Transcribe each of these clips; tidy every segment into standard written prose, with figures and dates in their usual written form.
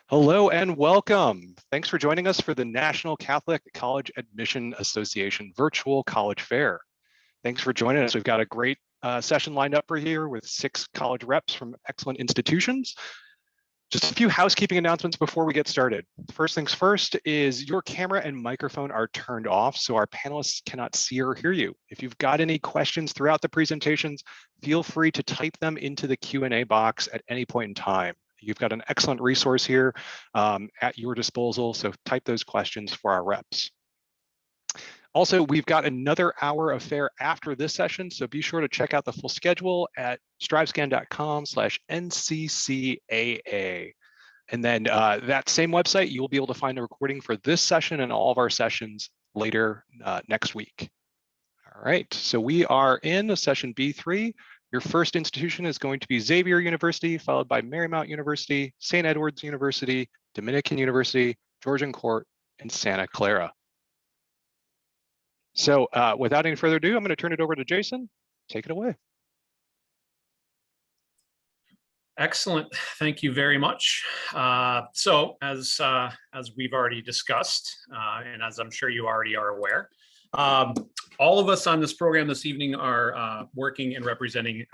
Hello and welcome. Thanks for joining us for the National Catholic College Admission Association Virtual College Fair. Thanks for joining us. We've got a great session lined up for here with 6 college reps from excellent institutions. Just a few housekeeping announcements before we get started. First things first is your camera and microphone are turned off so our panelists cannot see or hear you. If you've got any questions throughout the presentations, feel free to type them into the Q&A box at any point in time. You've got an excellent resource here at your disposal, so type those questions for our reps. Also, we've got another hour of fair after this session, so be sure to check out the full schedule at strivescan.com/NCCAA. And then that same website, you'll be able to find a recording for this session and all of our sessions later next week. All right, so we are in session B3. Your first institution is going to be Xavier University, followed by Marymount University, St. Edward's University, Dominican University, Georgian Court, and Santa Clara. So without any further ado, I'm going to turn it over to Jason. Take it away. Excellent. Thank you very much. So as we've already discussed, and as I'm sure you already are aware, all of us on this program this evening are working and representing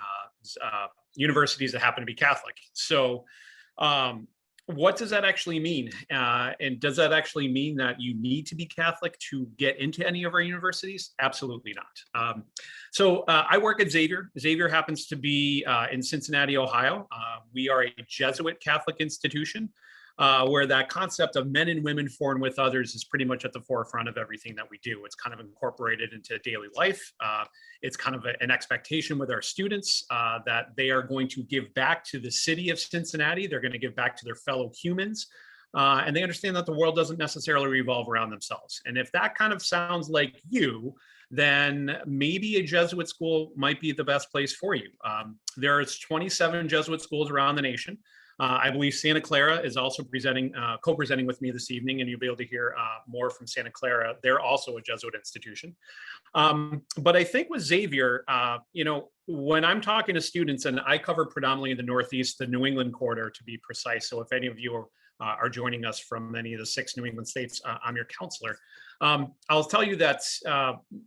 universities that happen to be Catholic. So what does that actually mean? And does that actually mean that you need to be Catholic to get into any of our universities? Absolutely not. So I work at Xavier. Xavier happens to be in Cincinnati, Ohio. We are a Jesuit Catholic institution where that concept of men and women for and with others is pretty much at the forefront of everything that we do. It's kind of incorporated into daily life. It's kind of an expectation with our students that they are going to give back to the city of Cincinnati. They're going to give back to their fellow humans. And they understand that the world doesn't necessarily revolve around themselves. And if that kind of sounds like you, then maybe a Jesuit school might be the best place for you. There's 27 Jesuit schools around the nation. I believe Santa Clara is also co-presenting with me this evening, and you'll be able to hear more from Santa Clara. They're also a Jesuit institution. But I think with Xavier, when I'm talking to students, and I cover predominantly the Northeast, the New England corridor to be precise. So if any of you are joining us from any of the 6 New England states, I'm your counselor. I'll tell you that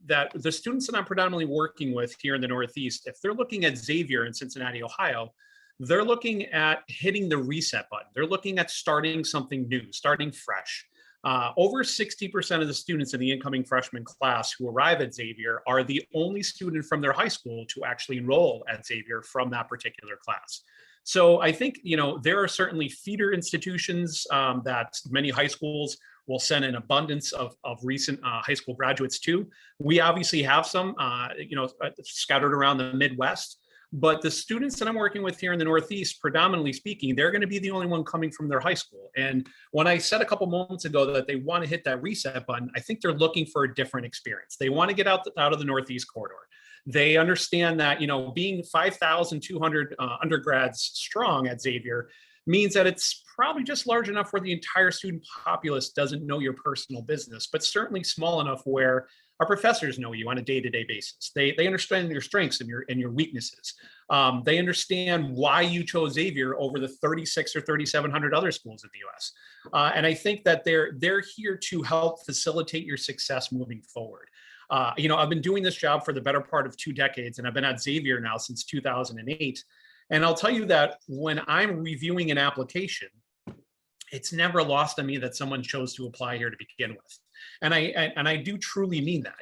the students that I'm predominantly working with here in the Northeast, if they're looking at Xavier in Cincinnati, Ohio, they're looking at hitting the reset button. They're looking at starting something new, starting fresh. Over 60% of the students in the incoming freshman class who arrive at Xavier are the only student from their high school to actually enroll at Xavier from that particular class. So I think, there are certainly feeder institutions that many high schools will send an abundance of recent high school graduates to. We obviously have some, scattered around the Midwest. But the students that I'm working with here in the Northeast, predominantly speaking, they're going to be the only one coming from their high school. And when I said a couple moments ago that they want to hit that reset button, I think they're looking for a different experience. They want to get out of the Northeast corridor. They understand that, being 5,200 undergrads strong at Xavier means that it's probably just large enough where the entire student populace doesn't know your personal business, but certainly small enough where our professors know you on a day-to-day basis. They understand your strengths and your weaknesses. They understand why you chose Xavier over the 36 or 3,700 other schools in the U.S. And I think that they're here to help facilitate your success moving forward. I've been doing this job for the better part of 2 decades, and I've been at Xavier now since 2008. And I'll tell you that when I'm reviewing an application, it's never lost on me that someone chose to apply here to begin with. And I do truly mean that.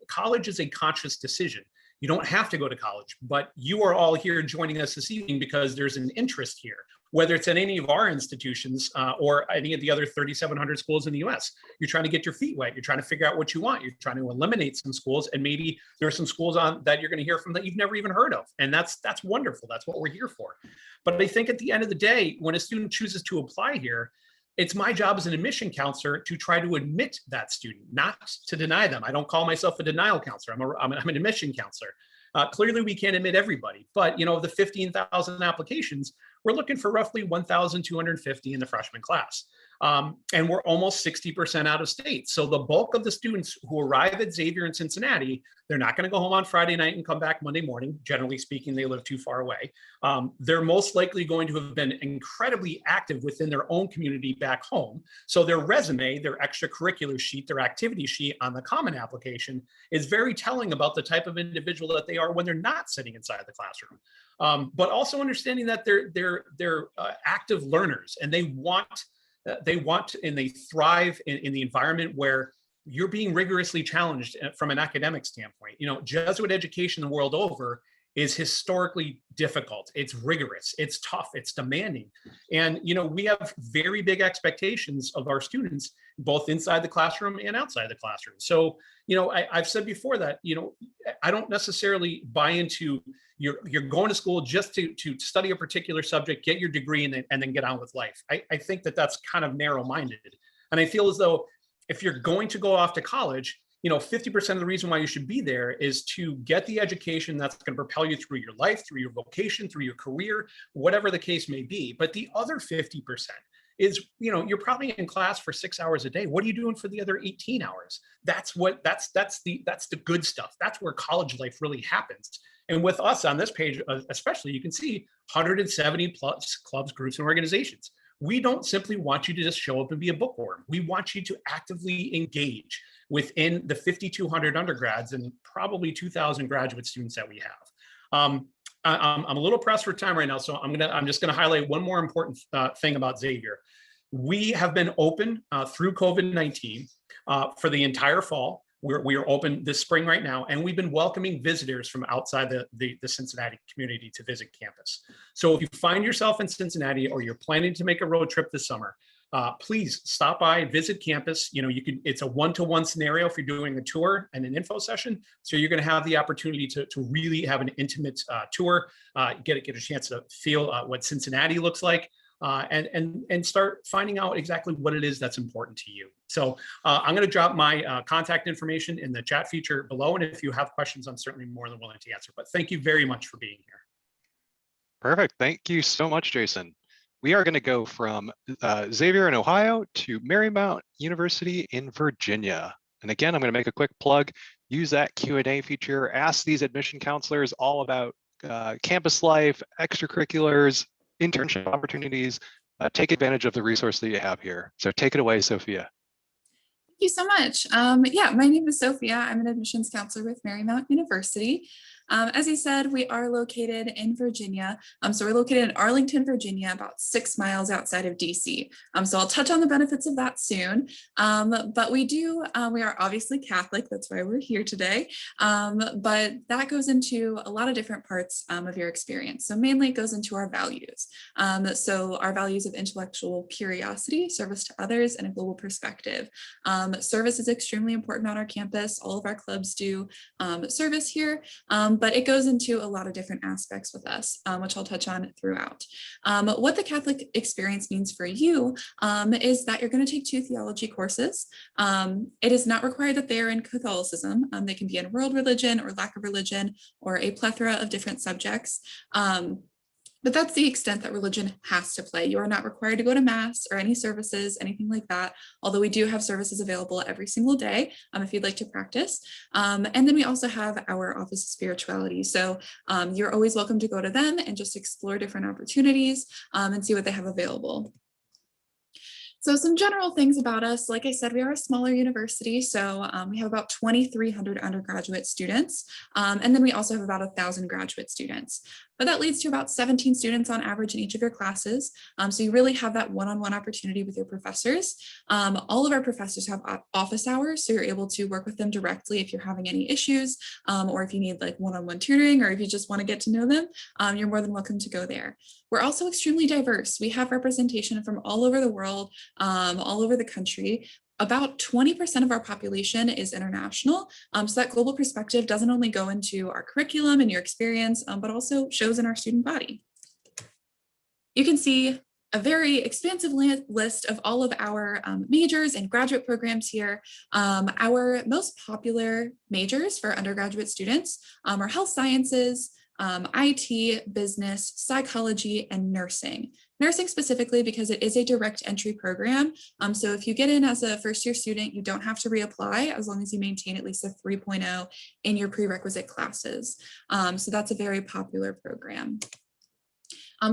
College is a conscious decision. You don't have to go to college, but you are all here joining us this evening because there's an interest here, whether it's at any of our institutions or any of the other 3,700 schools in the US. You're trying to get your feet wet. You're trying to figure out what you want. You're trying to eliminate some schools, and maybe there are some schools that you're going to hear from that you've never even heard of. And that's wonderful. That's what we're here for. But I think at the end of the day, when a student chooses to apply here, it's my job as an admission counselor to try to admit that student, not to deny them. I don't call myself a denial counselor. I'm an admission counselor. Clearly, we can't admit everybody, but the 15,000 applications, we're looking for roughly 1,250 in the freshman class. And we're almost 60% out of state. So the bulk of the students who arrive at Xavier in Cincinnati, they're not going to go home on Friday night and come back Monday morning. Generally speaking, they live too far away. They're most likely going to have been incredibly active within their own community back home. So their resume, their extracurricular sheet, their activity sheet on the Common application is very telling about the type of individual that they are when they're not sitting inside the classroom. But also understanding that they're active learners, and they want and they thrive in the environment where you're being rigorously challenged from an academic standpoint. You know, Jesuit education the world over is historically difficult. It's rigorous, it's tough, it's demanding. And, you know, we have very big expectations of our students, both inside the classroom and outside the classroom. So, you know, I've said before that, you know, I don't necessarily buy into you're going to school just to study a particular subject, get your degree, and then get on with life. I think that that's kind of narrow-minded. And I feel as though if you're going to go off to college, you know, 50% of the reason why you should be there is to get the education that's going to propel you through your life, through your vocation, through your career, whatever the case may be. But the other 50% is, you know, you're probably in class for 6 hours a day. What are you doing for the other 18 hours? That's the good stuff. That's where college life really happens. And with us on this page, especially, you can see 170 plus clubs, groups, and organizations. We don't simply want you to just show up and be a bookworm. We want you to actively engage within the 5,200 undergrads and probably 2,000 graduate students that we have. I'm a little pressed for time right now, so I'm just gonna highlight one more important thing about Xavier. We have been open through COVID-19 for the entire fall. We are open this spring right now, and we've been welcoming visitors from outside the Cincinnati community to visit campus. So if you find yourself in Cincinnati or you're planning to make a road trip this summer, please stop by, visit campus. You know, it's a one-to-one scenario if you're doing a tour and an info session. So you're going to have the opportunity to really have an intimate tour, get a chance to feel what Cincinnati looks like. And start finding out exactly what it is that's important to you. So I'm going to drop my contact information in the chat feature below. And if you have questions, I'm certainly more than willing to answer. But thank you very much for being here. Perfect. Thank you so much, Jason. We are going to go from Xavier in Ohio to Marymount University in Virginia. And again, I'm going to make a quick plug. Use that Q&A feature. Ask these admission counselors all about campus life, extracurriculars, internship opportunities. Take advantage of the resource that you have here. So take it away, Sophia. Thank you so much. Yeah, my name is Sophia. I'm an admissions counselor with Marymount University. As you said, we are located in Virginia. So we're located in Arlington, Virginia, about 6 miles outside of DC. So I'll touch on the benefits of that soon. But we are obviously Catholic. That's why we're here today. But that goes into a lot of different parts of your experience. So mainly it goes into our values. So our values of intellectual curiosity, service to others, and a global perspective. Service is extremely important on our campus. All of our clubs do service here. But it goes into a lot of different aspects with us, which I'll touch on throughout. What the Catholic experience means for you is that you're going to take 2 theology courses. It is not required that they are in Catholicism. They can be in world religion or lack of religion or a plethora of different subjects. But that's the extent that religion has to play. You are not required to go to mass or any services, anything like that, although we do have services available every single day if you'd like to practice. And then we also have our Office of Spirituality. So you're always welcome to go to them and just explore different opportunities and see what they have available. So some general things about us, like I said, we are a smaller university. So we have about 2,300 undergraduate students. And then we also have about 1,000 graduate students. But that leads to about 17 students on average in each of your classes. So you really have that one-on-one opportunity with your professors. All of our professors have office hours, so you're able to work with them directly if you're having any issues, or if you need like one-on-one tutoring, or if you just want to get to know them, you're more than welcome to go there. We're also extremely diverse. We have representation from all over the world, all over the country. About 20% of our population is international. So that global perspective doesn't only go into our curriculum and your experience, but also shows in our student body. You can see a very expansive list of all of our majors and graduate programs here. Our most popular majors for undergraduate students are health sciences, IT, business, psychology, and nursing. Nursing specifically because it is a direct entry program. So if you get in as a first-year student, you don't have to reapply as long as you maintain at least a 3.0 in your prerequisite classes. So that's a very popular program.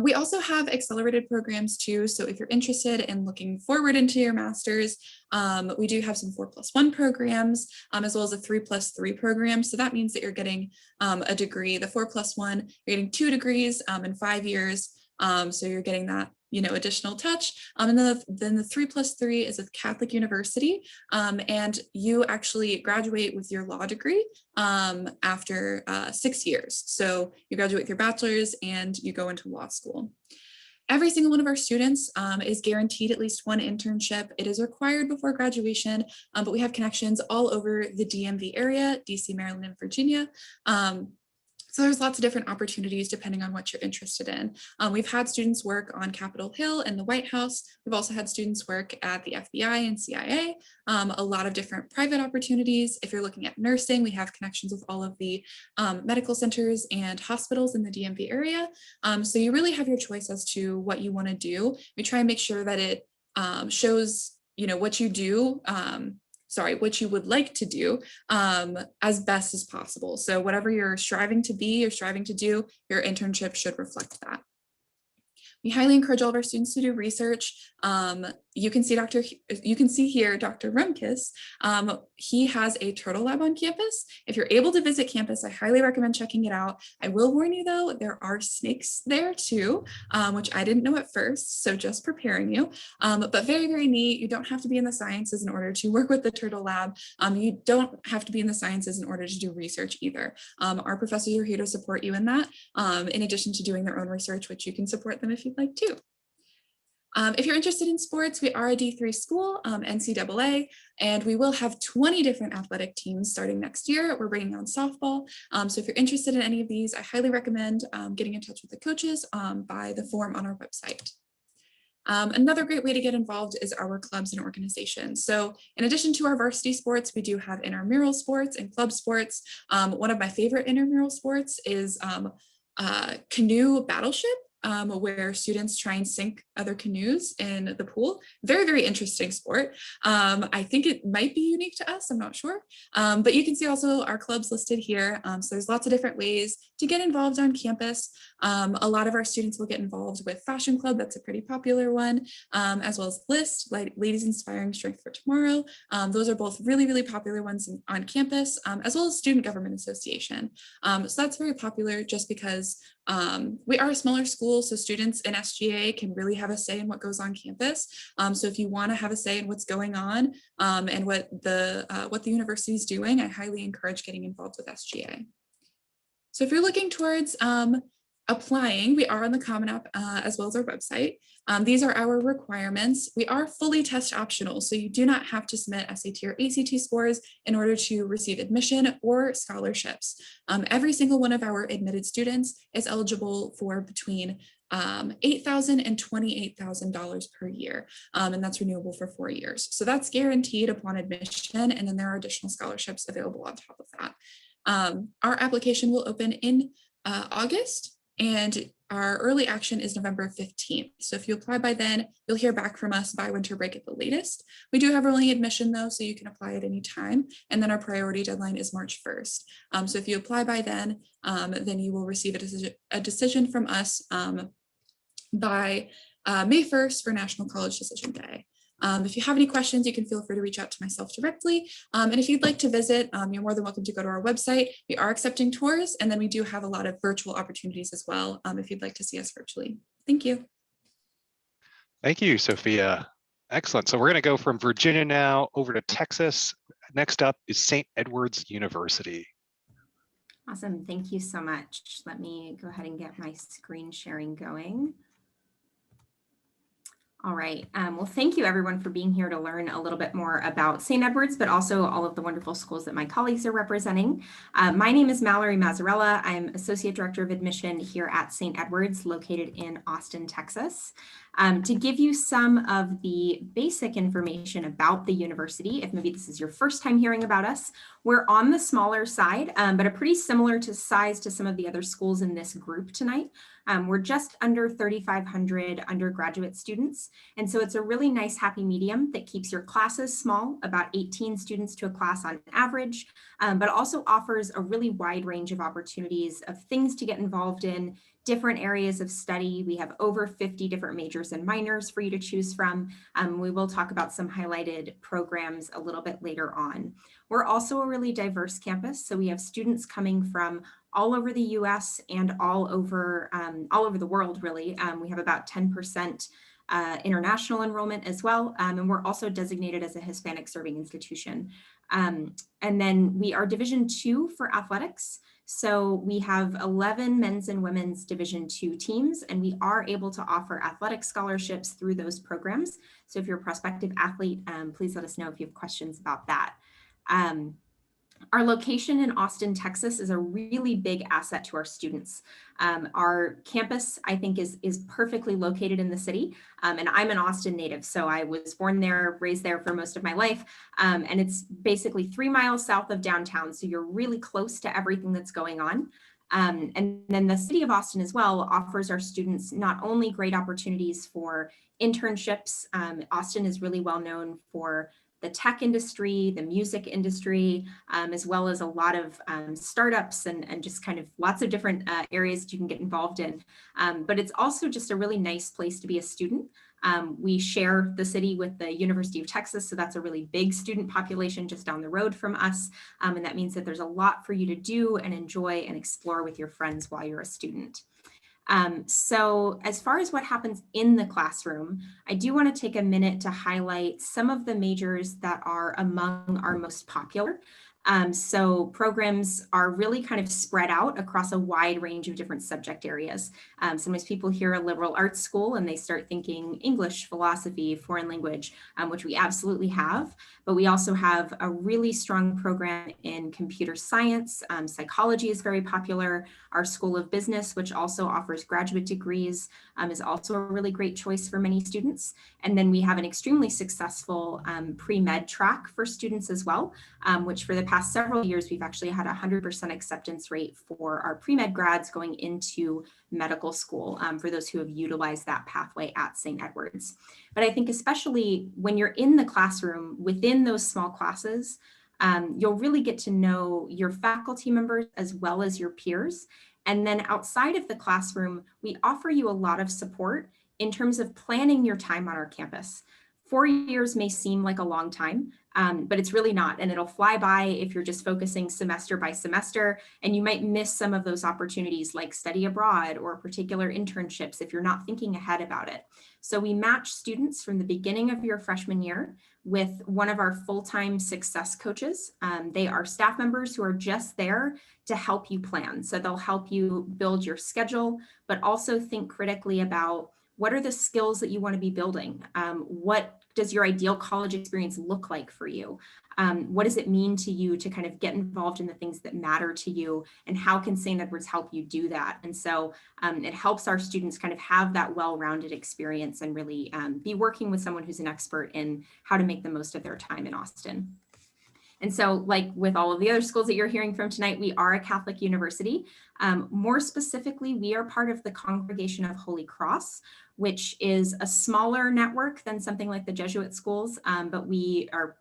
We also have accelerated programs too. So if you're interested in looking forward into your master's, we do have some 4+1 programs, as well as a 3+3 program. So that means that you're getting a degree. The 4+1, you're getting 2 degrees in 5 years. So you're getting that, additional touch. And then the 3+3 is with Catholic University. And you actually graduate with your law degree after 6 years. So you graduate with your bachelor's and you go into law school. Every single one of our students is guaranteed at least one internship. It is required before graduation, but we have connections all over the DMV area, DC, Maryland, and Virginia. So there's lots of different opportunities depending on what you're interested in. We've had students work on Capitol Hill and the White House. We've also had students work at the FBI and CIA, a lot of different private opportunities. If you're looking at nursing, we have connections with all of the medical centers and hospitals in the DMV area. So you really have your choice as to what you want to do. We try and make sure that it shows, what you do, what you would like to do as best as possible. So whatever you're striving to be or striving to do, your internship should reflect that. We highly encourage all of our students to do research. You can see here Dr. Rumkus. He has a turtle lab on campus. If you're able to visit campus, I highly recommend checking it out. I will warn you though, there are snakes there too, which I didn't know at first, so just preparing you. But very, very neat. You don't have to be in the sciences in order to work with the turtle lab. You don't have to be in the sciences in order to do research either. Our professors are here to support you in that, in addition to doing their own research, which you can support them if you'd like to. If you're interested in sports, we are a D3 school, NCAA, and we will have 20 different athletic teams starting next year. We're bringing on softball. So if you're interested in any of these, I highly recommend getting in touch with the coaches by the form on our website. Another great way to get involved is our clubs and organizations. So in addition to our varsity sports, we do have intramural sports and club sports. One of my favorite intramural sports is canoe battleship. Where students try and sink other canoes in the pool. Very, very interesting sport. I think it might be unique to us, I'm not sure. But you can see also our clubs listed here. So there's lots of different ways to get involved on campus. A lot of our students will get involved with Fashion Club, that's a pretty popular one, as well as LIST, like Ladies Inspiring Strength for Tomorrow. Those are both really, really popular ones on campus, as well as Student Government Association. So that's very popular just because we are a smaller school, so students in SGA can really have a say in what goes on campus. So if you want to have a say in what's going on and what the university is doing, I highly encourage getting involved with SGA. So if you're looking towards applying, we are on the Common App as well as our website. These are our requirements. We are fully test optional, so you do not have to submit SAT or ACT scores in order to receive admission or scholarships. Every single one of our admitted students is eligible for between $8,000 and $28,000 per year, and that's renewable for 4 years. So that's guaranteed upon admission, and then there are additional scholarships available on top of that. Our application will open in August, and our early action is November 15th. So if you apply by then, you'll hear back from us by winter break at the latest. We do have early admission though, so you can apply at any time. And then our priority deadline is March 1st. So if you apply by then you will receive a decision from us by May 1st for National College Decision Day. If you have any questions, you can feel free to reach out to myself directly. And if you'd like to visit, you're more than welcome to go to our website. We are accepting tours, and then we do have a lot of virtual opportunities as well, if you'd like to see us virtually. Thank you. Thank you, Sophia. Excellent. So we're going to go from Virginia now over to Texas. Next up is St. Edward's University. Awesome. Thank you so much. Let me go ahead and get my screen sharing going. All right. Well, thank you everyone for being here to learn a little bit more about St. Edward's, but also all of the wonderful schools that my colleagues are representing. My name is Mallory Mazzarella. I'm Associate Director of Admission here at St. Edward's, located in Austin, Texas. To give you some of the basic information about the university, if maybe this is your first time hearing about us, we're on the smaller side, but are pretty similar to size to some of the other schools in this group tonight. We're just under 3,500 undergraduate students. And so it's a really nice happy medium that keeps your classes small, about 18 students to a class on average, but also offers a really wide range of opportunities of things to get involved in, different areas of study. We have over 50 different majors and minors for you to choose from. We will talk about some highlighted programs a little bit later on. We're also a really diverse campus, so we have students coming from all over the US and all over the world, really. We have about 10% international enrollment as well, and we're also designated as a Hispanic serving institution. And then we are Division II for athletics. So we have 11 men's and women's Division II teams, and we are able to offer athletic scholarships through those programs. So if you're a prospective athlete, please let us know if you have questions about that. Our location in Austin, Texas is a really big asset to our students. Our campus, I think, is perfectly located in the city. And I'm an Austin native, so I was born there, raised there for most of my life. And it's basically 3 miles south of downtown, so you're really close to everything that's going on. And then the city of Austin as well offers our students not only great opportunities for internships. Austin is really well known for the tech industry, the music industry, as well as a lot of startups and just kind of lots of different areas that you can get involved in. But it's also just a really nice place to be a student. We share the city with the University of Texas, so that's a really big student population just down the road from us. And that means that there's a lot for you to do and enjoy and explore with your friends while you're a student. So as far as what happens in the classroom, I do want to take a minute to highlight some of the majors that are among our most popular. So programs are really kind of spread out across a wide range of different subject areas. Sometimes people hear a liberal arts school and they start thinking English, philosophy, foreign language, which we absolutely have. But we also have a really strong program in computer science. Psychology is very popular. Our School of Business, which also offers graduate degrees, is also a really great choice for many students. And then we have an extremely successful pre-med track for students as well, which for the past several years, we've actually had a 100% acceptance rate for our pre-med grads going into medical school for those who have utilized that pathway at St. Edward's. But I think especially when you're in the classroom within those small classes, you'll really get to know your faculty members as well as your peers. And then outside of the classroom, we offer you a lot of support in terms of planning your time on our campus. 4 years may seem like a long time, but it's really not. And it'll fly by if you're just focusing semester by semester, and you might miss some of those opportunities like study abroad or particular internships if you're not thinking ahead about it. So we match students from the beginning of your freshman year with one of our full-time success coaches. They are staff members who are just there to help you plan. So they'll help you build your schedule, but also think critically about what are the skills that you want to be building? What does your ideal college experience look like for you? What does it mean to you to kind of get involved in the things that matter to you? And how can St. Edward's help you do that? And so it helps our students kind of have that well-rounded experience and really be working with someone who's an expert in how to make the most of their time in Austin. And so like with all of the other schools that you're hearing from tonight, we are a Catholic university. More specifically, we are part of the Congregation of Holy Cross, which is a smaller network than something like the Jesuit schools, but we are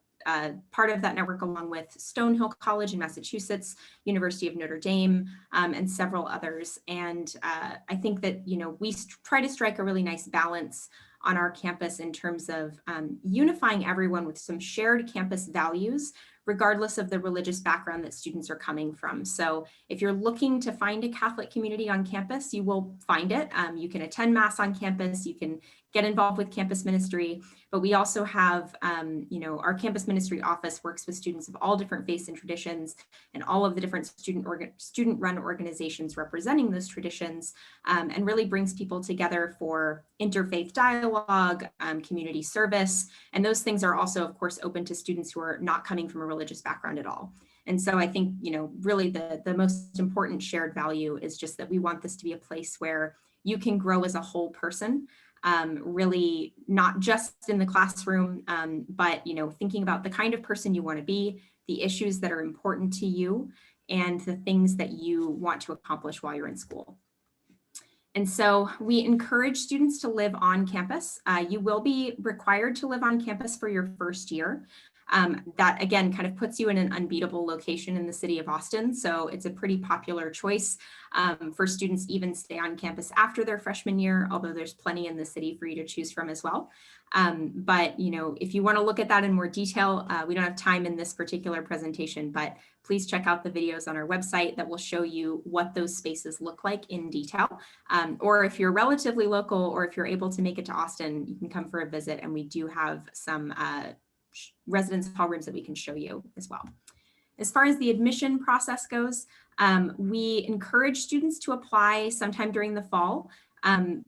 part of that network along with Stonehill College in Massachusetts, University of Notre Dame, and several others. And I think that, you know, we try to strike a really nice balance on our campus in terms of unifying everyone with some shared campus values regardless of the religious background that students are coming from. So if you're looking to find a Catholic community on campus, you will find it. You can attend Mass on campus, you can get involved with campus ministry, but we also have, our campus ministry office works with students of all different faiths and traditions and all of the different student-run organizations representing those traditions, and really brings people together for interfaith dialogue, community service, and those things are also, of course, open to students who are not coming from a religious background at all. And so I think, really the most important shared value is just that we want this to be a place where you can grow as a whole person, really not just in the classroom, but, thinking about the kind of person you want to be, the issues that are important to you, and the things that you want to accomplish while you're in school. And so we encourage students to live on campus. You will be required to live on campus for your first year. That again kind of puts you in an unbeatable location in the city of Austin. So it's a pretty popular choice for students to even stay on campus after their freshman year, although there's plenty in the city for you to choose from as well. But if you want to look at that in more detail, we don't have time in this particular presentation, but please check out the videos on our website that will show you what those spaces look like in detail. Or if you're relatively local, or if you're able to make it to Austin, you can come for a visit, and we do have some residence hall rooms that we can show you as well. As far as the admission process goes, we encourage students to apply sometime during the fall.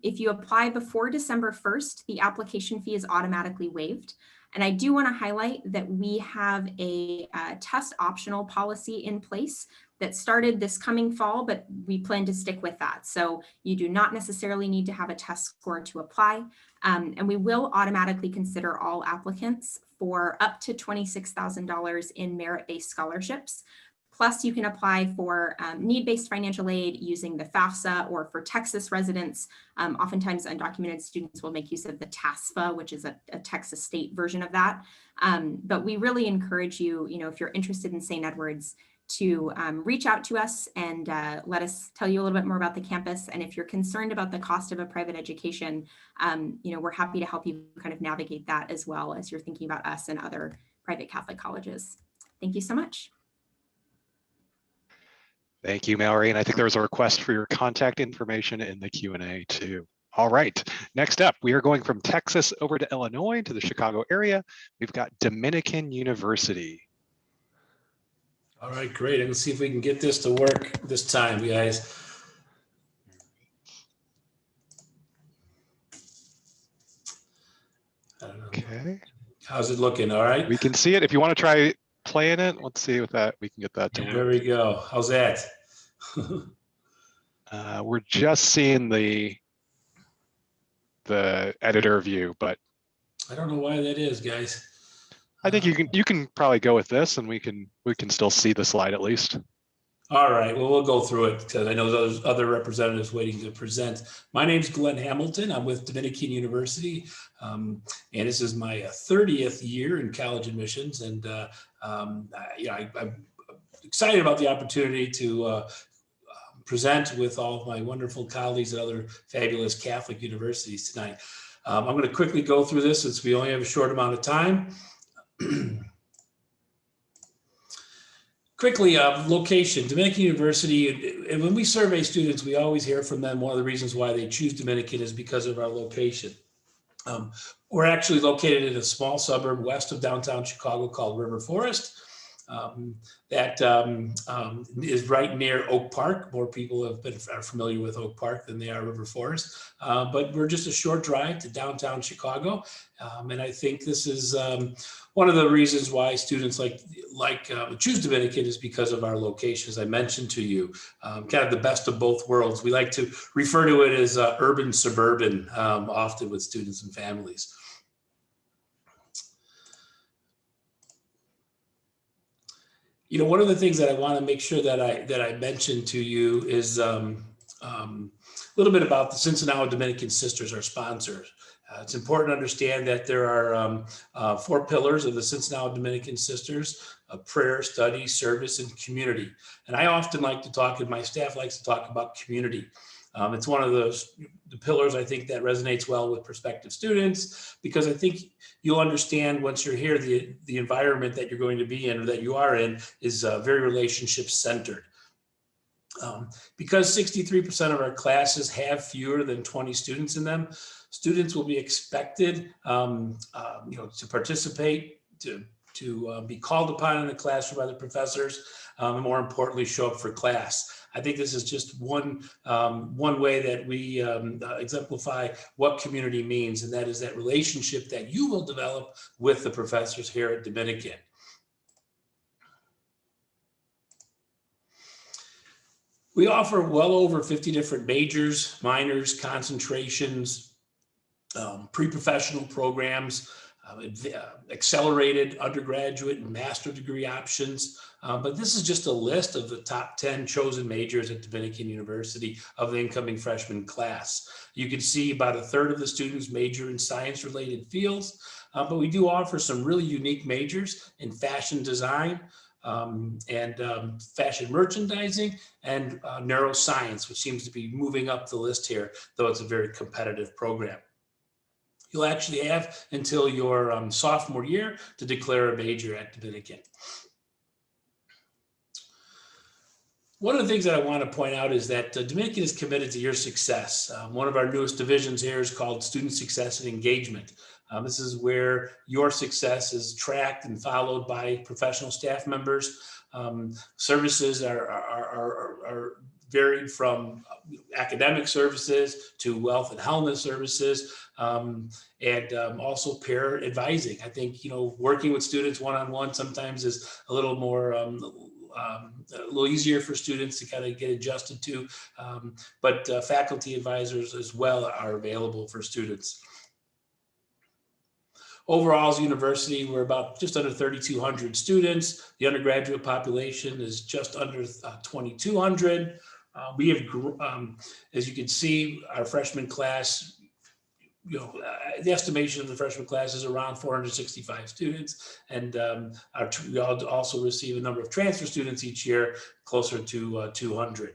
If you apply before December 1st, the application fee is automatically waived. And I do want to highlight that we have a test optional policy in place that started this coming fall, but we plan to stick with that. So you do not necessarily need to have a test score to apply. And we will automatically consider all applicants for up to $26,000 in merit-based scholarships. Plus, you can apply for need-based financial aid using the FAFSA, or for Texas residents. Oftentimes, undocumented students will make use of the TASFA, which is a Texas state version of that. But we really encourage you, if you're interested in St. Edward's, to reach out to us and let us tell you a little bit more about the campus. And if you're concerned about the cost of a private education, we're happy to help you kind of navigate that as well as you're thinking about us and other private Catholic colleges. Thank you so much. Thank you, Mallory. And I think there was a request for your contact information in the Q&A too. All right, next up, we are going from Texas over to Illinois to the Chicago area. We've got Dominican University. All right, great. Let's see if we can get this to work this time, guys. I don't know. Okay. How's it looking? All right. We can see it. If you want to try playing it, let's see if that we can get that to work. There we go. How's that? We're just seeing the editor view, but I don't know why that is, guys. I think you can probably go with this, and we can still see the slide at least. All right, well, we'll go through it because I know there's other representatives waiting to present. My name's Glenn Hamilton. I'm with Dominican University, and this is my 30th year in college admissions. And I'm excited about the opportunity to present with all of my wonderful colleagues at other fabulous Catholic universities tonight. I'm going to quickly go through this since we only have a short amount of time. Quickly, location, Dominican University, and when we survey students, we always hear from them one of the reasons why they choose Dominican is because of our location. We're actually located in a small suburb west of downtown Chicago called River Forest. That is right near Oak Park. More people are familiar with Oak Park than they are River Forest. But we're just a short drive to downtown Chicago. And I think this is one of the reasons why students choose Dominican is because of our location, as I mentioned to you, kind of the best of both worlds. We like to refer to it as urban suburban often with students and families. One of the things that I want to make sure that I mention to you is a little bit about the Cincinnati Dominican Sisters, our sponsors. It's important to understand that there are 4 pillars of the Cincinnati Dominican Sisters: prayer, study, service, and community. And I often like to talk, and my staff likes to talk about community. It's one of the pillars, I think, that resonates well with prospective students, because I think you'll understand once you're here, the environment that you're going to be in or that you are in is very relationship centered. Because 63% of our classes have fewer than 20 students in them, students will be expected to participate, to be called upon in the classroom by the professors, and more importantly, show up for class. I think this is just one way that we exemplify what community means, and that is that relationship that you will develop with the professors here at Dominican. We offer well over 50 different majors, minors, concentrations, pre-professional programs, accelerated undergraduate and master degree options. But this is just a list of the top 10 chosen majors at Dominican University of the incoming freshman class. You can see about a third of the students major in science-related fields, but we do offer some really unique majors in fashion design, and fashion merchandising and neuroscience, which seems to be moving up the list here, though it's a very competitive program. You'll actually have until your sophomore year to declare a major at Dominican. One of the things that I want to point out is that Dominican is committed to your success. One of our newest divisions here is called Student Success and Engagement. This is where your success is tracked and followed by professional staff members. Services are varied from academic services to wealth and wellness services, and also peer advising. I think, working with students one-on-one sometimes is a little more, a little easier for students to kind of get adjusted to, but faculty advisors as well are available for students. Overall, as a university, we're about just under 3,200 students. The undergraduate population is just under 2,200. We have, as you can see, our freshman class, the estimation of the freshman class is around 465 students. And we also receive a number of transfer students each year, closer to 200.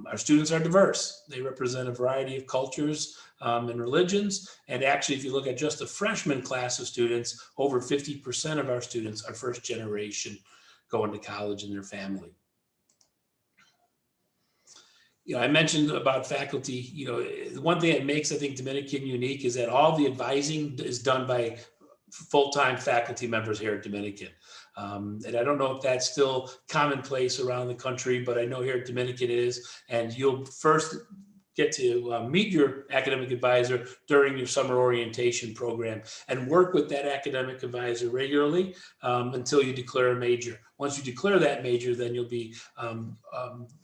Our students are diverse. They represent a variety of cultures and religions. And actually, if you look at just the freshman class of students, over 50% of our students are first generation going to college in their family. I mentioned about faculty. The one thing that makes, I think, Dominican unique is that all the advising is done by full-time faculty members here at Dominican. And I don't know if that's still commonplace around the country, but I know here at Dominican it is. And you'll first get to meet your academic advisor during your summer orientation program and work with that academic advisor regularly until you declare a major. Once you declare that major, then you'll be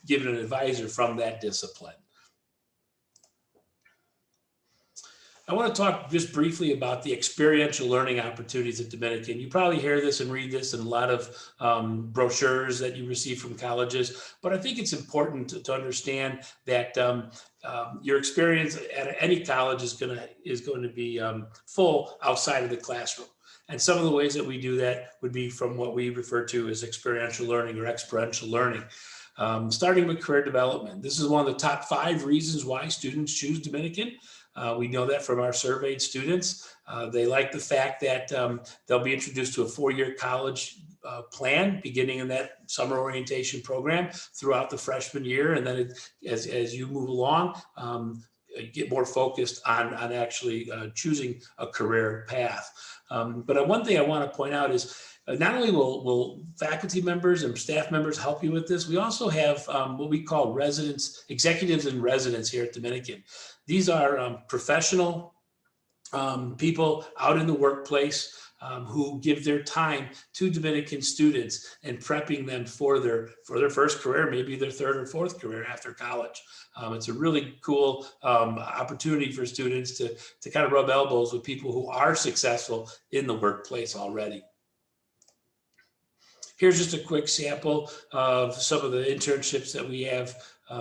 given an advisor from that discipline. I want to talk just briefly about the experiential learning opportunities at Dominican. You probably hear this and read this in a lot of brochures that you receive from colleges, but I think it's important to understand that your experience at any college is going to be full outside of the classroom. And some of the ways that we do that would be from what we refer to as experiential learning or experiential learning. Starting with career development. This is one of the top 5 reasons why students choose Dominican. We know that from our surveyed students. They like the fact that they'll be introduced to a 4-year college plan beginning in that summer orientation program throughout the freshman year. And then as you move along, you get more focused on actually choosing a career path. But one thing I want to point out is not only will faculty members and staff members help you with this, we also have what we call executives in residence here at Dominican. These are professional people out in the workplace who give their time to Dominican students and prepping them for their first career, maybe their 3rd or 4th career after college. It's a really cool opportunity for students to kind of rub elbows with people who are successful in the workplace already. Here's just a quick sample of some of the internships that we have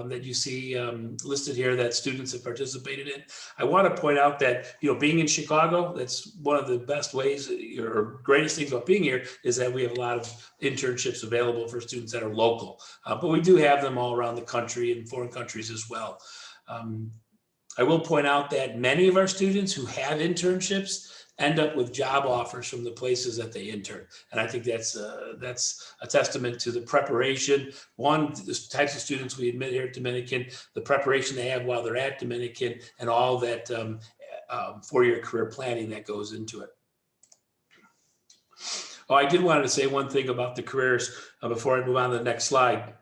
that you see listed here that students have participated in. I want to point out that, being in Chicago, that's one of the best ways or greatest things about being here is that we have a lot of internships available for students that are local. But we do have them all around the country and foreign countries as well. I will point out that many of our students who have internships end up with job offers from the places that they intern. And I think that's a testament to the preparation. One, the types of students we admit here at Dominican, the preparation they have while they're at Dominican, and all that four-year career planning that goes into it. Oh, I did want to say one thing about the careers before I move on to the next slide.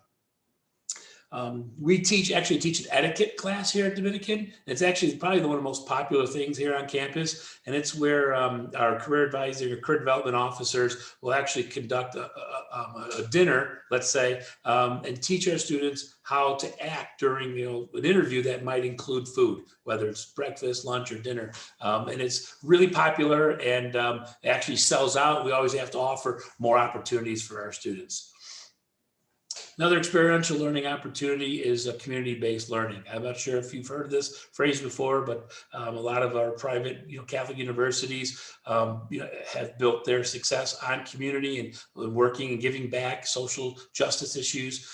We actually teach an etiquette class here at Dominican. It's actually probably one of the most popular things here on campus. And it's where our career advisor, career development officers will actually conduct a dinner, let's say, and teach our students how to act during an interview that might include food, whether it's breakfast, lunch, or dinner. And it's really popular and it actually sells out. We always have to offer more opportunities for our students. Another experiential learning opportunity is community-based learning. I'm not sure if you've heard this phrase before, but a lot of our private, Catholic universities, have built their success on community and working and giving back social justice issues.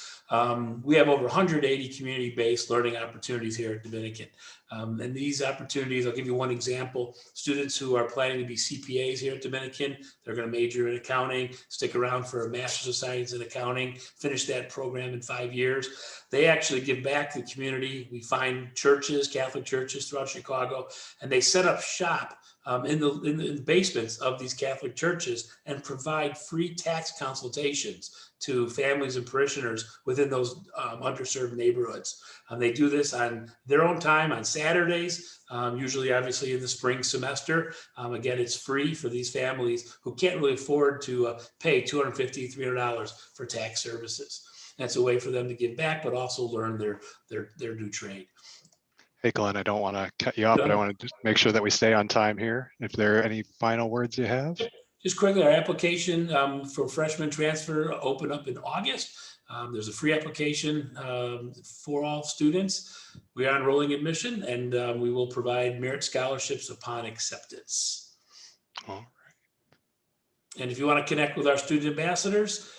We have over 180 community-based learning opportunities here at Dominican. And these opportunities, I'll give you one example. Students who are planning to be CPAs here at Dominican, they're going to major in accounting, stick around for a Master's of Science in Accounting, finish that program in 5 years. They actually give back to the community. We find churches, Catholic churches throughout Chicago, and they set up shop in the basements of these Catholic churches and provide free tax consultations to families and parishioners within those underserved neighborhoods. They do this on their own time on Saturdays, usually obviously in the spring semester. Again, it's free for these families who can't really afford to pay $250, $300 for tax services. That's a way for them to give back, but also learn their new trade. Hey, Glenn, I don't want to cut you off, but I want to just make sure that we stay on time here. If there are any final words you have. Just quickly, our application for freshman transfer opened up in August. There's a free application for all students. We are enrolling admission, and we will provide merit scholarships upon acceptance. All right. And if you want to connect with our student ambassadors,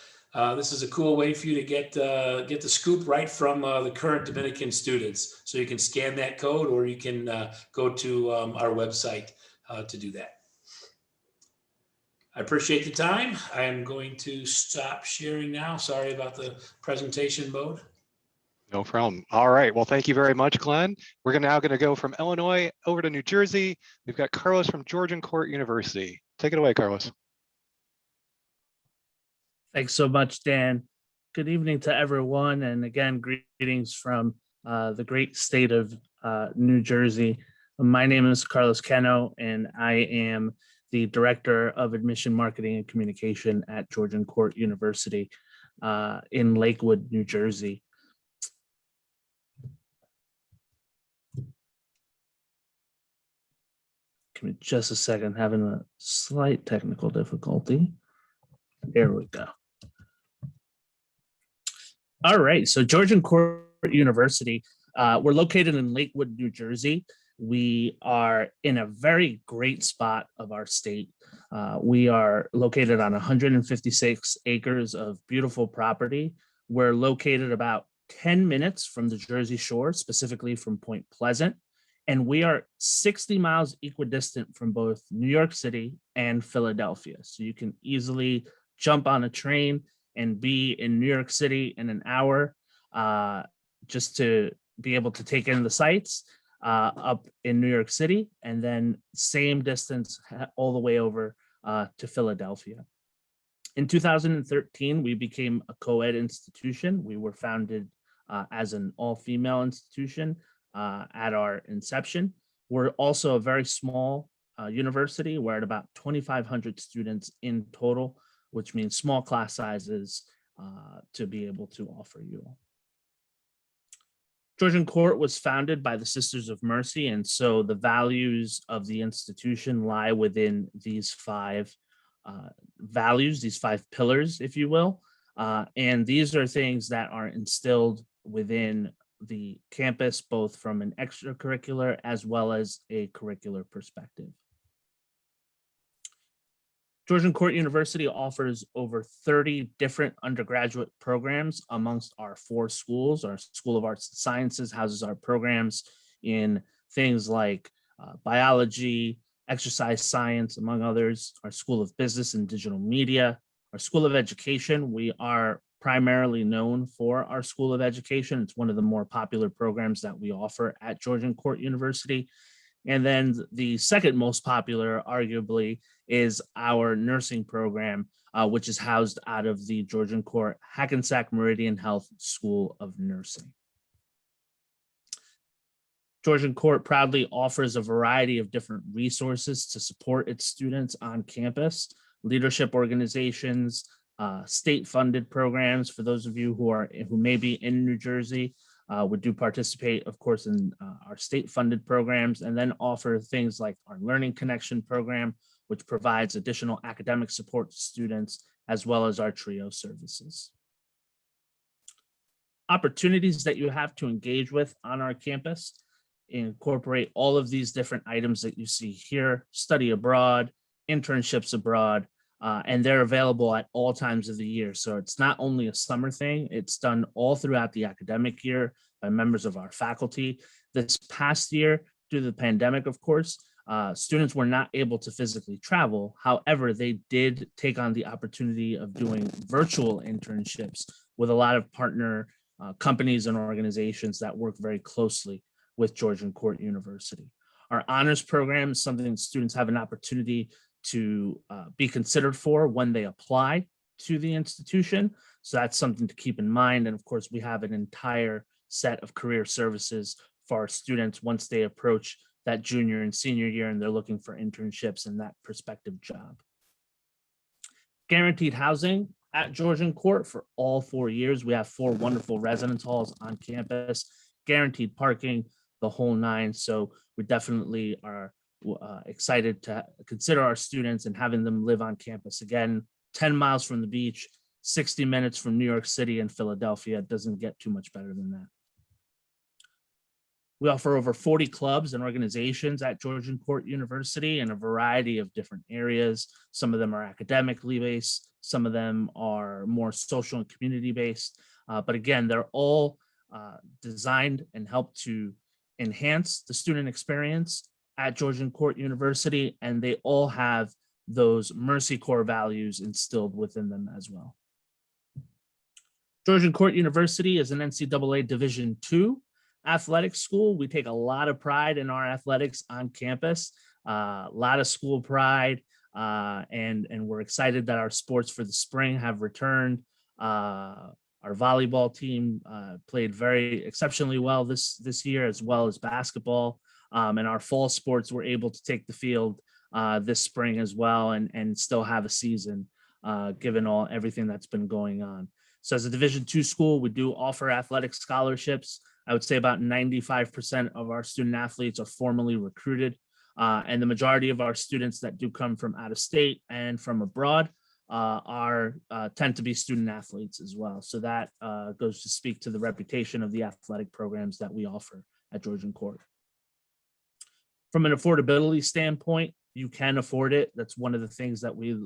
this is a cool way for you to get the scoop right from the current Dominican students. So you can scan that code, or you can go to our website to do that. I appreciate the time. I am going to stop sharing now. Sorry about the presentation mode. No problem. All right. Well, thank you very much, Glenn. We're now going to go from Illinois over to New Jersey. We've got Carlos from Georgian University. Take it away, Carlos. Thanks so much, Dan. Good evening to everyone. And again, greetings from the great state of New Jersey. My name is Carlos Cano, and I am the Director of Admission Marketing and Communication at Georgian University in Lakewood, New Jersey. Give me just a second, having a slight technical difficulty. There we go. All right, so Georgian University, we're located in Lakewood, New Jersey. We are in a very great spot of our state. We are located on 156 acres of beautiful property. We're located about 10 minutes from the Jersey Shore, specifically from Point Pleasant. And we are 60 miles equidistant from both New York City and Philadelphia. So you can easily jump on a train and be in New York City in an hour just to be able to take in the sights. Up in New York City, and then same distance all the way over to Philadelphia. In 2013, we became a co-ed institution. We were founded as an all-female institution at our inception. We're also a very small university. We're at about 2,500 students in total, which means small class sizes to be able to offer you all. Georgian Court was founded by the Sisters of Mercy, and so the values of the institution lie within these five values, these five pillars, if you will. And these are things that are instilled within the campus, both from an extracurricular as well as a curricular perspective. Georgian Court University offers over 30 different undergraduate programs amongst our 4 schools. Our School of Arts and Sciences houses our programs in things like biology, exercise science, among others. Our School of Business and Digital Media. Our School of Education, we are primarily known for our School of Education. It's one of the more popular programs that we offer at Georgian Court University. And then the second most popular, arguably, is our nursing program, which is housed out of the Georgian Court Hackensack Meridian Health School of Nursing. Georgian Court proudly offers a variety of different resources to support its students on campus, leadership organizations, state-funded programs. For those of you who may be in New Jersey, we do participate, of course, in our state-funded programs, and then offer things like our Learning Connection program, which provides additional academic support to students, as well as our TRIO services. Opportunities that you have to engage with on our campus incorporate all of these different items that you see here: study abroad, internships abroad, and they're available at all times of the year. So it's not only a summer thing, it's done all throughout the academic year by members of our faculty. This past year, due to the pandemic, of course, students were not able to physically travel. However, they did take on the opportunity of doing virtual internships with a lot of partner companies and organizations that work very closely with Georgian Court University. Our honors program is something students have an opportunity to be considered for when they apply to the institution. So that's something to keep in mind. And of course, we have an entire set of career services for our students once they approach that junior and senior year and they're looking for internships in that prospective job. Guaranteed housing at Georgian Court for all 4 years. We have 4 wonderful residence halls on campus, guaranteed parking, the whole 9. So we definitely are excited to consider our students and having them live on campus. Again, 10 miles from the beach, 60 minutes from New York City and Philadelphia. It doesn't get too much better than that. We offer over 40 clubs and organizations at Georgian Court University in a variety of different areas. Some of them are academically based, some of them are more social and community based. But again, they're all designed and help to enhance the student experience at Georgian Court University, and they all have those Mercy Corps values instilled within them as well. Georgian Court University is an NCAA Division II athletic school. We take a lot of pride in our athletics on campus, a lot of school pride, and we're excited that our sports for the spring have returned. Our volleyball team played very exceptionally well this year, as well as basketball. And our fall sports were able to take the field this spring as well and still have a season given everything that's been going on. So as a Division II school, we do offer athletic scholarships. I would say about 95% of our student athletes are formally recruited. And the majority of our students that do come from out of state and from abroad tend to be student athletes as well. So that goes to speak to the reputation of the athletic programs that we offer at Georgian Court. From an affordability standpoint, you can afford it. That's one of the things that we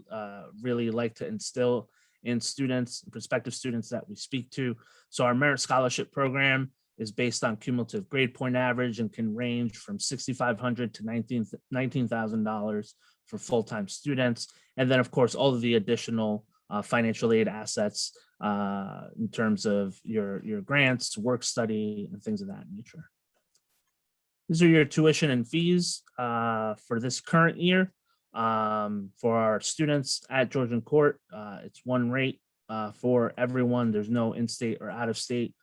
really like to instill in students, prospective students that we speak to. So our merit scholarship program is based on cumulative grade point average and can range from $6,500 to $19,000 for full-time students. And then, of course, all of the additional financial aid assets in terms of your grants, work study, and things of that nature. These are your tuition and fees for this current year. For our students at Georgian Court, it's one rate for everyone. There's no in-state or out-of-state.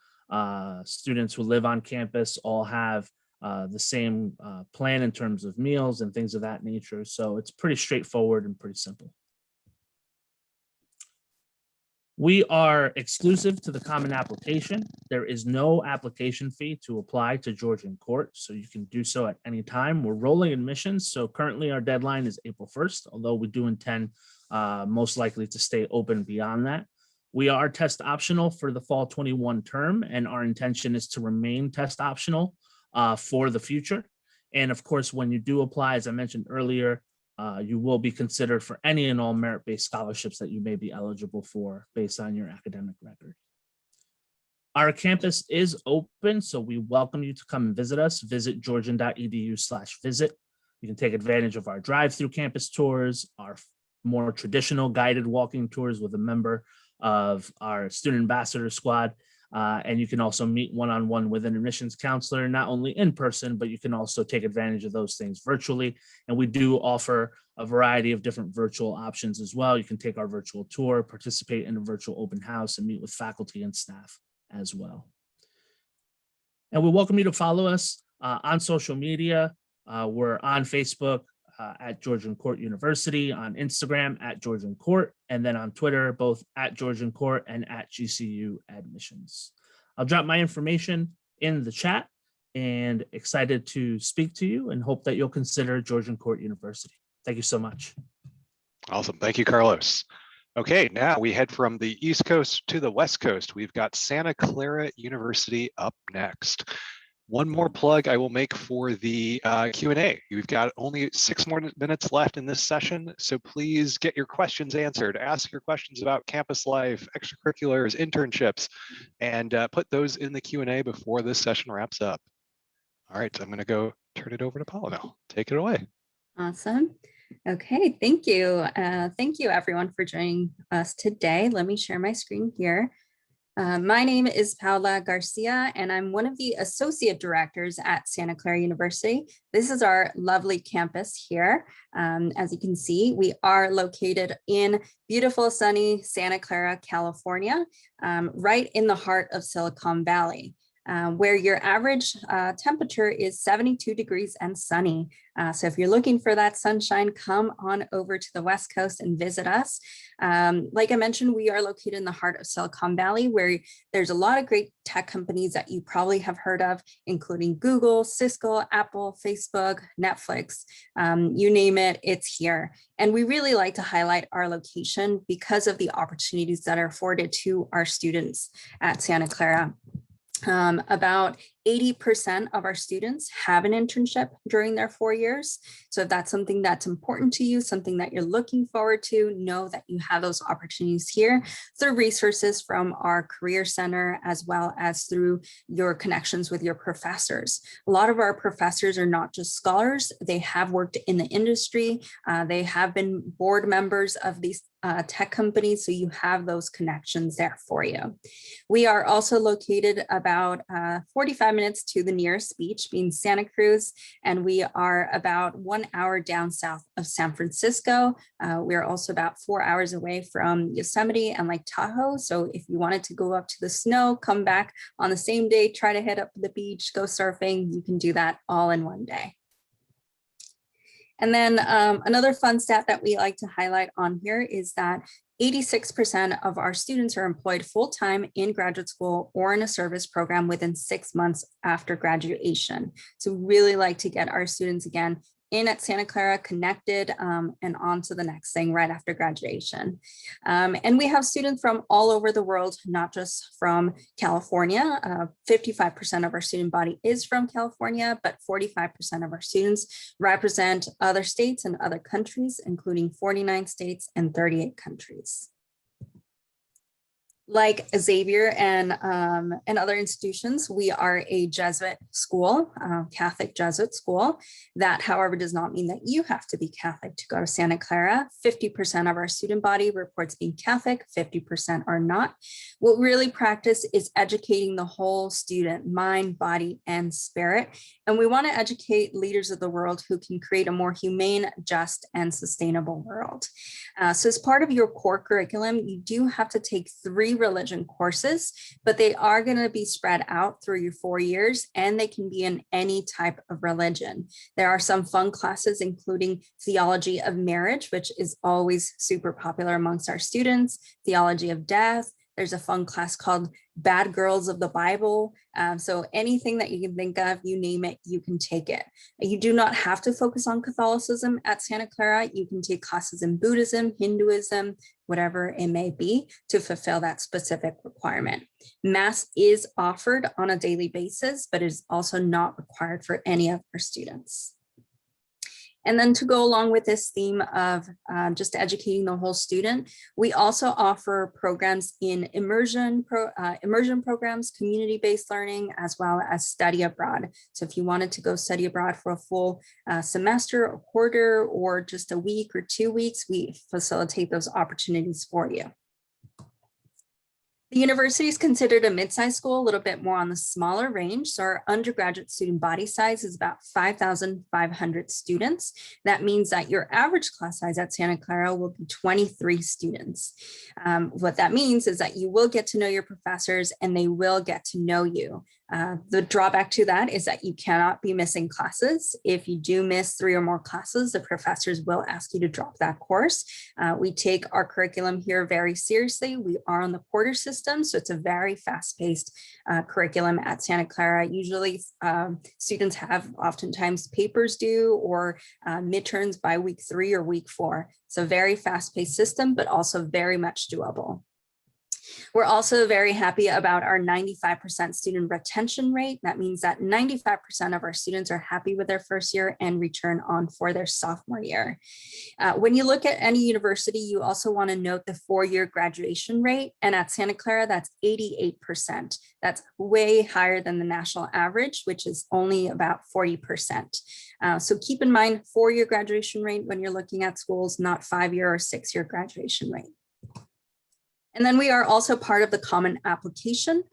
Students who live on campus all have the same plan in terms of meals and things of that nature. So it's pretty straightforward and pretty simple. We are exclusive to the common application. There is no application fee to apply to Georgian Court, so you can do so at any time. We're rolling admissions, so currently our deadline is April 1st, although we do intend most likely to stay open beyond that. We are test optional for the fall 21 term, and our intention is to remain test optional for the future. And of course, when you do apply, as I mentioned earlier, you will be considered for any and all merit-based scholarships that you may be eligible for based on your academic record. Our campus is open, so we welcome you to come and visit us. Visit georgian.edu/visit. You can take advantage of our drive-through campus tours, our more traditional guided walking tours with a member of our student ambassador squad. And you can also meet one-on-one with an admissions counselor, not only in person, but you can also take advantage of those things virtually. And we do offer a variety of different virtual options as well. You can take our virtual tour, participate in a virtual open house, and meet with faculty and staff as well. And we welcome you to follow us on social media. We're on Facebook at Georgian Court University, on Instagram at Georgian Court, and then on Twitter, both at Georgian Court and at GCU Admissions. I'll drop my information in the chat, and excited to speak to you and hope that you'll consider Georgian Court University. Thank you so much. Awesome. Thank you, Carlos. Okay, now we head from the East Coast to the West Coast. We've got Santa Clara University up next. One more plug I will make for the Q&A. We've got only 6 more minutes left in this session, so please get your questions answered. Ask your questions about campus life, extracurriculars, internships, and put those in the Q&A before this session wraps up. All right, so I'm gonna go turn it over to Paula now. Take it away. Awesome. Okay, thank you. Thank you everyone for joining us today. Let me share my screen here. My name is Paula Garcia, and I'm one of the associate directors at Santa Clara University. This is our lovely campus here. As you can see, we are located in beautiful, sunny Santa Clara, California, right in the heart of Silicon Valley. Where your average temperature is 72 degrees and sunny. So if you're looking for that sunshine, come on over to the West Coast and visit us. Like I mentioned, we are located in the heart of Silicon Valley, where there's a lot of great tech companies that you probably have heard of, including Google, Cisco, Apple, Facebook, Netflix, you name it, it's here. And we really like to highlight our location because of the opportunities that are afforded to our students at Santa Clara. About 80% of our students have an internship during their 4 years. So if that's something that's important to you, something that you're looking forward to, know that you have those opportunities here through resources from our Career Center, as well as through your connections with your professors. A lot of our professors are not just scholars, they have worked in the industry, they have been board members of these tech companies, so you have those connections there for you. We are also located about 45 minutes to the nearest beach, being Santa Cruz, and we are about 1 hour down south of San Francisco. We're also about 4 hours away from Yosemite and Lake Tahoe, so if you wanted to go up to the snow, come back on the same day, try to head up to the beach, go surfing, you can do that all in one day. And then another fun stat that we like to highlight on here is that 86% of our students are employed full-time in graduate school or in a service program within 6 months after graduation. So we really like to get our students, again, in at Santa Clara, connected, and on to the next thing right after graduation. And we have students from all over the world, not just from California. 55% of our student body is from California, but 45% of our students represent other states and other countries, including 49 states and 38 countries. Like Xavier and other institutions, we are a Jesuit school, Catholic Jesuit school. That, however, does not mean that you have to be Catholic to go to Santa Clara. 50% of our student body reports being Catholic, 50% are not. What we really practice is educating the whole student, mind, body, and spirit. And we want to educate leaders of the world who can create a more humane, just, and sustainable world. So as part of your core curriculum, you do have to take 3 religion courses, but they are going to be spread out through your 4 years, and they can be in any type of religion. There are some fun classes, including theology of marriage, which is always super popular amongst our students, theology of death. There's a fun class called Bad Girls of the Bible. So anything that you can think of, you name it, you can take it. You do not have to focus on Catholicism at Santa Clara. You can take classes in Buddhism, Hinduism, whatever it may be, to fulfill that specific requirement. Mass is offered on a daily basis, but is also not required for any of our students. And then to go along with this theme of just educating the whole student, we also offer programs in immersion programs, community-based learning, as well as study abroad. So if you wanted to go study abroad for a full semester, a quarter, or just a week or 2 weeks, we facilitate those opportunities for you. The university is considered a mid-sized school, a little bit more on the smaller range. So our undergraduate student body size is about 5,500 students. That means that your average class size at Santa Clara will be 23 students. What that means is that you will get to know your professors and they will get to know you. The drawback to that is that you cannot be missing classes. If you do miss 3 or more classes, the professors will ask you to drop that course. We take our curriculum here very seriously. We are on the quarter system, so it's a very fast-paced curriculum at Santa Clara. Usually students have oftentimes papers due or midterms by week 3 or week 4. So very fast-paced system, but also very much doable. We're also very happy about our 95% student retention rate. That means that 95% of our students are happy with their first year and return on for their sophomore year. When you look at any university, you also want to note the 4-year graduation rate. And at Santa Clara, that's 88%. That's way higher than the national average, which is only about 40%. So keep in mind 4-year graduation rate when you're looking at schools, not 5-year or 6-year graduation rate. And then we are also part of the common application.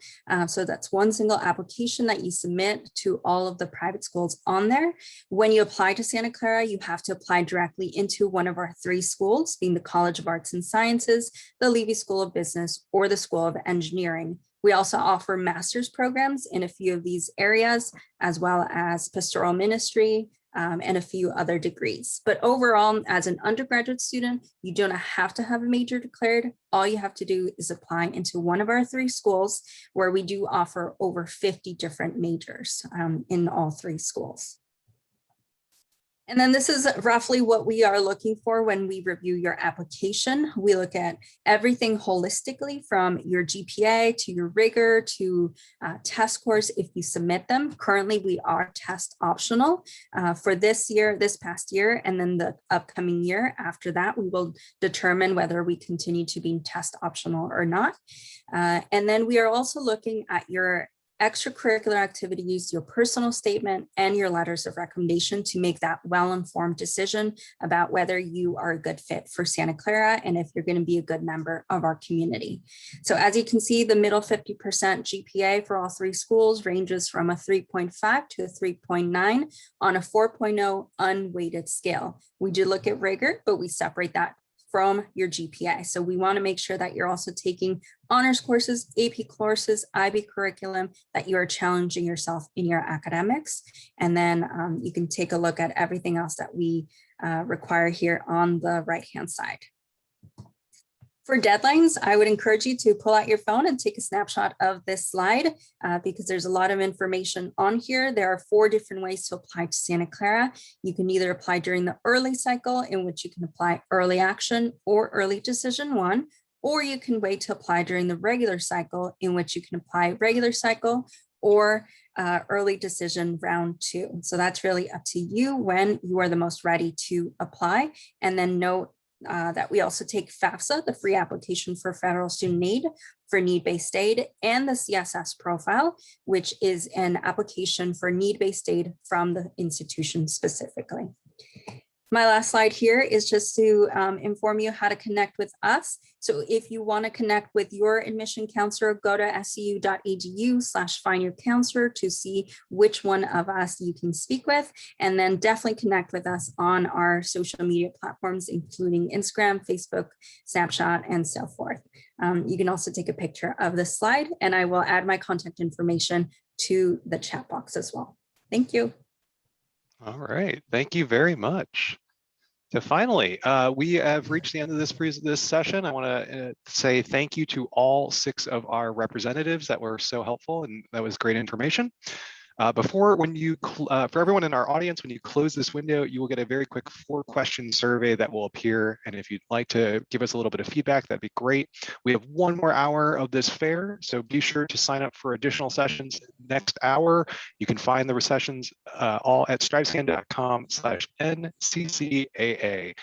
So that's one single application that you submit to all of the private schools on there. When you apply to Santa Clara, you have to apply directly into one of our 3 schools, being the College of Arts and Sciences, the Levy School of Business, or the School of Engineering. We also offer master's programs in a few of these areas, as well as pastoral ministry, and a few other degrees. But overall, as an undergraduate student, you don't have to have a major declared. All you have to do is apply into one of our 3 schools, where we do offer over 50 different majors in all 3 schools. And then this is roughly what we are looking for when we review your application. We look at everything holistically, from your GPA to your rigor to test scores if you submit them. Currently, we are test optional for this past year, and then the upcoming year. After that, we will determine whether we continue to be test optional or not. And then we are also looking at your extracurricular activities, your personal statement, and your letters of recommendation to make that well-informed decision about whether you are a good fit for Santa Clara and if you're going to be a good member of our community. So as you can see, the middle 50% GPA for all 3 schools ranges from a 3.5 to a 3.9 on a 4.0 unweighted scale. We do look at rigor, but we separate that from your GPA. So we want to make sure that you're also taking honors courses, AP courses, IB curriculum, that you are challenging yourself in your academics. And then you can take a look at everything else that we require here on the right-hand side. For deadlines, I would encourage you to pull out your phone and take a snapshot of this slide because there's a lot of information on here. There are 4 different ways to apply to Santa Clara. You can either apply during the early cycle, in which you can apply early action or early decision 1, or you can wait to apply during the regular cycle, in which you can apply regular cycle or early decision round 2. So that's really up to you when you are the most ready to apply. And then note that we also take FAFSA, the free application for federal student aid, for need-based aid, and the CSS profile, which is an application for need-based aid from the institution specifically. My last slide here is just to inform you how to connect with us. So if you want to connect with your admission counselor, go to scu.edu/findyourcounselor to see which one of us you can speak with, and then definitely connect with us on our social media platforms, including Instagram, Facebook, Snapchat, and so forth. You can also take a picture of this slide, and I will add my contact information to the chat box as well. Thank you. All right, thank you very much. So finally, we have reached the end of this session. I want to say thank you to all 6 of our representatives that were so helpful, and that was great information. For everyone in our audience, when you close this window, you will get a very quick 4-question survey that will appear. And if you'd like to give us a little bit of feedback, that'd be great. We have 1 more hour of this fair, so be sure to sign up for additional sessions next hour. You can find the sessions all at strivescan.com/NCCAA.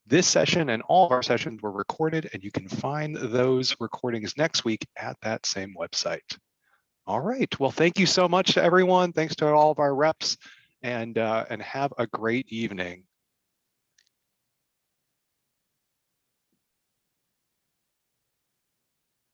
This session and all of our sessions were recorded, and you can find those recordings next week at that same website. All right, well, thank you so much to everyone. Thanks to all of our reps, and have a great evening.